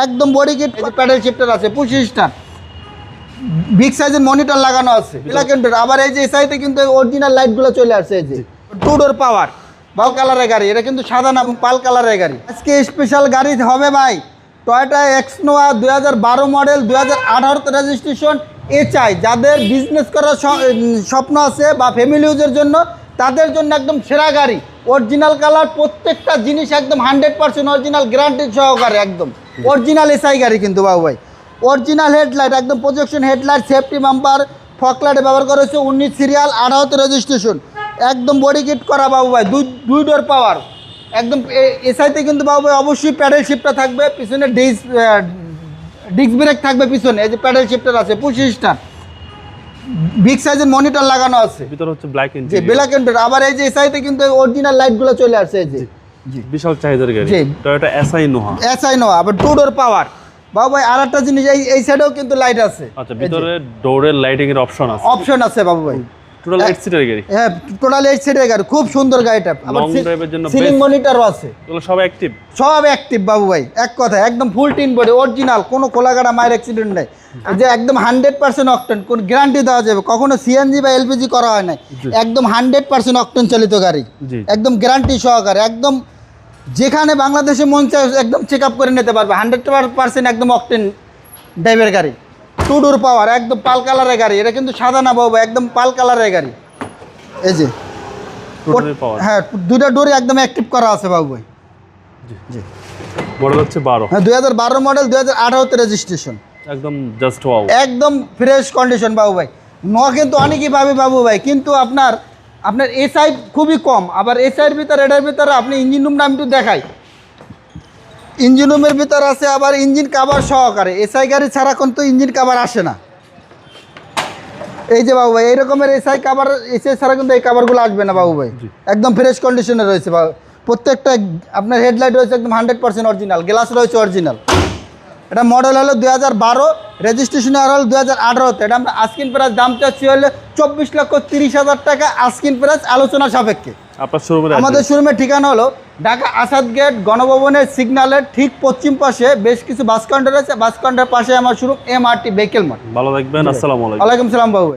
একদম body kit, pedal shifter আছে, push start, big সাইজের মনিটর লাগানো আছে, ব্ল্যাক এন্ড হোয়াইট। আবার এই যে সাইডে কিন্তু অরিজিনাল লাইটগুলো চলে আসছে। এই যে টু ডোর পাওয়ার, পাল কালারের গাড়ি, এটা কিন্তু সাদা না এবং পাল কালারের গাড়ি। আজকে স্পেশাল গাড়ি হবে ভাই, টয়োটা এক্সনোয়া 2012 মডেল, 2018 রেজিস্ট্রেশন। চাই যাদের বিজনেস করার স্বপ্ন আছে বা ফ্যামিলি ইউজের জন্য, তাদের জন্য একদম সেরা গাড়ি। অরিজিনাল কালার, প্রত্যেকটা জিনিস একদম 100% অরিজিনাল, গ্যারান্টি সহকারে একদম অরিজিনাল এসআই গাড়ি কিন্তু বাবু ভাই। অরিজিনাল হেডলাইট, একদম প্রজেকশন হেডলাইট, সেফটি বাম্পার, ফকলাইটে ব্যবহার করা হয়েছে, 19 সিরিয়াল, 18 রেজিস্ট্রেশন, একদম বডি কিট করা বাবু ভাই, দুই ডোর পাওয়ার একদম। এসআইতে কিন্তু বাবু ভাই অবশ্যই প্যাডেল শিফটার থাকবে, পিছনে ডিস্ক ব্রেক থাকবে পিছনে। এই যে প্যাডেল শিফটার আছে, পুশ স্টার্ট, বিগ সাইজের মনিটর লাগানো আছে, ভিতরে হচ্ছে ব্ল্যাক এন্ড জি ব্ল্যাক এন্ড হোয়াইট। আবার এই যে এসআইতে কিন্তু অরিজিনাল লাইটগুলো চলে আসছে। এই যে জি বিশাল চাহিদার গাড়ি, জি Toyota SI Noha. SI Noha, আবার টু ডোর পাওয়ার বাবু ভাই। আর একটা জিনিস, এই সাইডেও কিন্তু লাইট আছে। আচ্ছা, ভিতরে ডোরের লাইটিং এর অপশন আছে, বাবু ভাই। টোটাল 8 সিটার গাড়ি। হ্যাঁ, টোটাল 8 সিটের গাড়ি, খুব সুন্দর গাড়িটা। আবার লং ড্রাইভের জন্য সিলিং মনিটরও আছে, এগুলো সব অ্যাক্টিভ। সব অ্যাক্টিভ বাবু ভাই। এক কথা একদম ফুল টিন বডি, অরিজিনাল, কোনো খোলাগাড়া মায়ের অ্যাক্সিডেন্ট নেই। যে একদম 100% অকটেন, কোন গ্যারান্টি দেওয়া যাবে, কখনো সিএনজি বা এলপিজি করা হয় না, একদম 100% অকটেন চালিত গাড়ি, একদম গ্যারান্টি সহকারে। একদম যেখানে বাংলাদেশে মন চায় একদম চেক আপ করে নিতে পারবে, 100% একদম অকটেন ড্রাইভের গাড়ি। টু ডোর পাওয়ার, একদম পাল কালারের গাড়ি, এটা কিন্তু সাদা না বাবু ভাই, একদম পাল কালারের গাড়ি। এই যে হ্যাঁ, দুইটা ডোরে একদম অ্যাক্টিভ করা আছে বাবু ভাই। জি মডেল হচ্ছে 12। হ্যাঁ, 2012 মডেল, 2018 রেজিস্ট্রেশন, একদম জাস্ট ওয়াও, একদম ফ্রেশ কন্ডিশন বাবু ভাই। কিন্তু অনেকই পাবে বাবু ভাই, কিন্তু আপনার এসআই খুবই কম। আবার এসআইয়ের ভিতরে, এটার ভিতরে আপনি ইঞ্জিন রুমটা আমি একটু দেখাই, ইঞ্জিন রুমের ভিতর আছে আবার ইঞ্জিন কাভার সহকারে। এসআই গাড়ি ছাড়া কিন্তু ইঞ্জিন কাভার আসে না। এই যে বাবু ভাই, এই রকমের এসআই কাভার, এসআই ছাড়া কিন্তু এই কাভারগুলো আসবে না বাবু ভাই। একদম ফ্রেশ কন্ডিশনে রয়েছে বাবু। প্রত্যেকটা আপনার হেডলাইট রয়েছে একদম 100% অরিজিনাল, গ্লাস রয়েছে অরিজিনাল। এটা মডেল হলো 2012, রেজিস্ট্রেশন হলো 2018। এটা আমরা আস্কিন প্রাইস দাম চাচ্ছি হলে 24,30,000 টাকা, আস্কিন প্রাইস আলোচনা সাপেক্ষে। আমাদের শোরুমের ঠিকানা হলো ঢাকা আসাদ গেট, গণভবনের সিগন্যালের ঠিক পশ্চিম পাশে বেশ কিছু বাস কাউন্টার আছে। বাস কাউন্টার পাশে আমার শোরুম, এমআরটি ভেহিকেল মার্ট। ভালো থাকবেন, আসসালামু আলাইকুম। ওয়ালাইকুম সালাম বাবু।